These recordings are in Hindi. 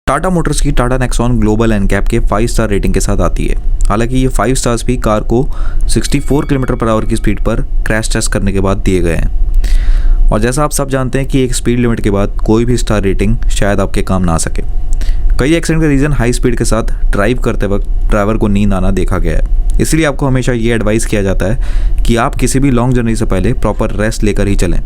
टाटा मोटर्स की टाटा नेक्सॉन ग्लोबल एनकैप के 5 स्टार रेटिंग के साथ आती है। हालांकि ये 5 स्टार्स भी कार को 64 किलोमीटर पर आवर की स्पीड पर क्रैश टेस्ट करने के बाद दिए गए हैं। और जैसा आप सब जानते हैं कि एक स्पीड लिमिट के बाद कोई भी स्टार रेटिंग शायद आपके काम ना आ सके। कई एक्सीडेंट का रीज़न हाई स्पीड के साथ ड्राइव करते वक्त ड्राइवर को नींद आना देखा गया है। इसलिए आपको हमेशा ये एडवाइस किया जाता है कि आप किसी भी लॉन्ग जर्नी से पहले प्रॉपर रेस्ट लेकर ही चलें,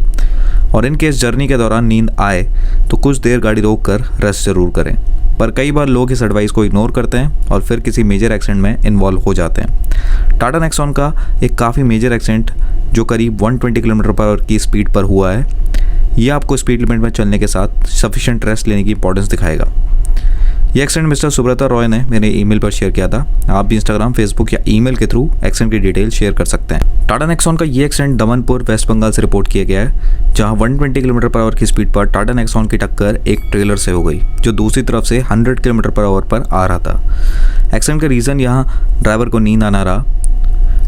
और इन केस जर्नी के दौरान नींद आए तो कुछ देर गाड़ी रोक कर रेस्ट ज़रूर करें। पर कई बार लोग इस एडवाइस को इग्नोर करते हैं और फिर किसी मेजर एक्सीडेंट में इन्वॉल्व हो जाते हैं। टाटा नेक्सॉन का एक काफ़ी मेजर एक्सीडेंट जो करीब 120 किलोमीटर पर आवर की स्पीड पर हुआ है, ये आपको स्पीड लिमिट में चलने के साथ सफिशिएंट रेस्ट लेने की इंपॉर्टेंस दिखाएगा। ये एक्सीडेंट मिस्टर सुब्रता रॉय ने मेरे ईमेल पर शेयर किया था। आप भी इंस्टाग्राम, फेसबुक या ईमेल के थ्रू एक्सीडेंट की डिटेल शेयर कर सकते हैं। टाटा नेक्सॉन का ये एक्सीडेंट दमनपुर, वेस्ट बंगाल से रिपोर्ट किया गया है, जहां 120 किलोमीटर पर आवर की स्पीड पर टाटा नेक्सॉन की टक्कर एक ट्रेलर से हो गई जो दूसरी तरफ से 100 किलोमीटर पर आवर पर आ रहा था। एक्सीडेंट का रीज़न यहाँ ड्राइवर को नींद आना रहा,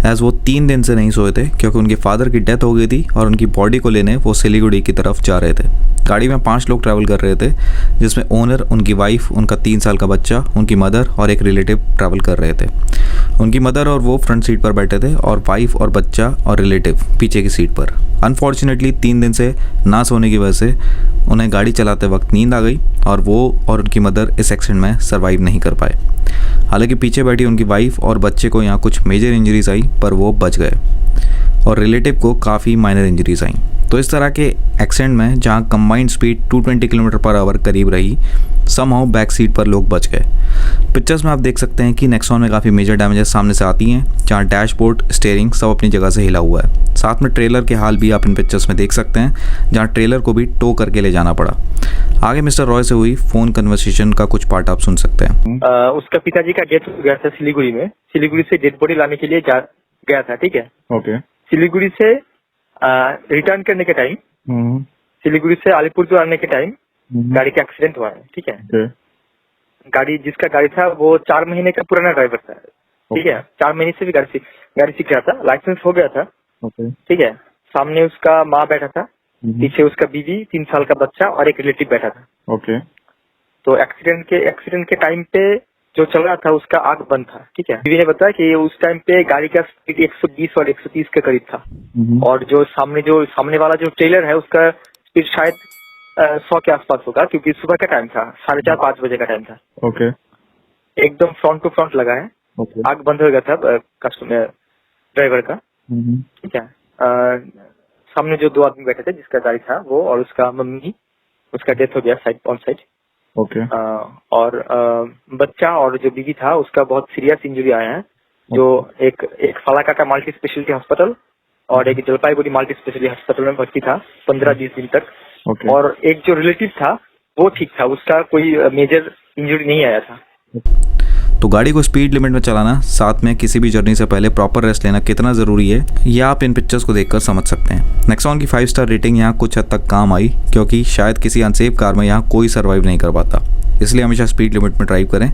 एज वो 3 दिन से नहीं सोए थे क्योंकि उनके फादर की डेथ हो गई थी और उनकी बॉडी को लेने वो सिलीगुड़ी की तरफ जा रहे थे। गाड़ी में 5 लोग ट्रैवल कर रहे थे, जिसमें ओनर, उनकी वाइफ, उनका 3 साल का बच्चा, उनकी मदर और एक रिलेटिव ट्रैवल कर रहे थे। उनकी मदर और वो फ्रंट सीट पर बैठे थे और वाइफ और बच्चा और रिलेटिव पीछे की सीट पर। अनफॉर्चुनेटली 3 दिन से ना सोने की वजह से उन्हें गाड़ी चलाते वक्त नींद आ गई और वो और उनकी मदर इस एक्सीडेंट में सर्वाइव नहीं कर पाए। हालांकि पीछे बैठी उनकी वाइफ और बच्चे को यहाँ कुछ मेजर इंजरीज आई, पर वो बच गए और रिलेटिव को काफ़ी माइनर इंजरीज आई। तो इस तरह के एक्सीडेंट में जहाँ combined speed 220 kilometre per hour करीब रही, समहाउ बैक सीट पर लोग बच गए। पिक्चर्स में आप देख सकते हैं कि नेक्सॉन में काफ़ी मेजर डैमेजेस सामने से आती हैं, जहाँ डैशबोर्ड, स्टीयरिंग सब अपनी जगह से हिला हुआ है। साथ में ट्रेलर के हाल भी आप इन पिक्चर्स में देख सकते हैं, जहाँ ट्रेलर को भी टो करके ले जाना पड़ा। आगे मिस्टर रॉय से हुई फ़ोन कन्वर्सेशन का कुछ पार्ट आप सुन सकते हैं। उसका पिताजी का डेथ हो गया था सिलीगुड़ी में। सिलीगुड़ी से डेड बॉडी लाने के लिए गया था, ठीक है। ओके। सिलीगुड़ी से रिटर्न करने के टाइम, सिलीगुड़ी से अलीपुरद्वार आने के टाइम गाड़ी का एक्सीडेंट हुआ है, ठीक है। गाड़ी जिसका गाड़ी था वो 4 महीने का पुराना ड्राइवर था, ठीक है। 4 महीने से भी गाड़ी सीख रहा था, लाइसेंस हो गया था, ठीक है। सामने उसका माँ बैठा था, पीछे उसका बीवी, 3 साल का बच्चा और एक रिलेटिव बैठा था। ओके। तो एक्सीडेंट के टाइम पे जो चल रहा था उसका आग बंद था, ठीक है। बीवी ने बताया कि उस टाइम पे गाड़ी का स्पीड 120 और 130 के करीब था, और जो सामने वाला जो ट्रेलर है उसका स्पीड शायद 100 के आसपास होगा, क्योंकि सुबह का टाइम था, 4:30-5 बजे का टाइम था। ओके। एकदम फ्रंट टू फ्रंट लगा है। आग बंद हो गया था कस्टमर ड्राइवर का, ठीक है। सामने जो 2 आदमी बैठे थे, जिसका गाड़ी था वो और उसका मम्मी, उसका डेथ हो गया ऑन साइड। ओके। और बच्चा और जो बीवी था उसका बहुत सीरियस इंजरी आया है, जो एक फालाका का मल्टी स्पेशलिटी हॉस्पिटल और एक जलपाईगुड़ी मल्टी स्पेशलिटी हॉस्पिटल में भर्ती था 15-20 दिन तक। और एक जो रिलेटिव था वो ठीक था, उसका कोई मेजर इंजरी नहीं आया था। तो गाड़ी को स्पीड लिमिट में चलाना, साथ में किसी भी जर्नी से पहले प्रॉपर रेस्ट लेना कितना ज़रूरी है, ये आप इन पिक्चर्स को देखकर समझ सकते हैं। नेक्सॉन की 5 स्टार रेटिंग यहाँ कुछ हद तक काम आई, क्योंकि शायद किसी अनसेफ कार में यहाँ कोई सर्वाइव नहीं कर पाता। इसलिए हमेशा स्पीड लिमिट में ड्राइव करें,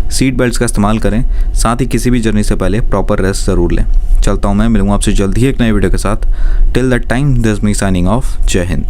सीट बेल्ट्स का इस्तेमाल करें, साथ ही किसी भी जर्नी से पहले प्रॉपर रेस्ट ज़रूर लें। चलता हूँ मैं, मिलूंगा आपसे जल्द ही एक नए वीडियो के साथ। Till that time, this me signing off. जय हिंद।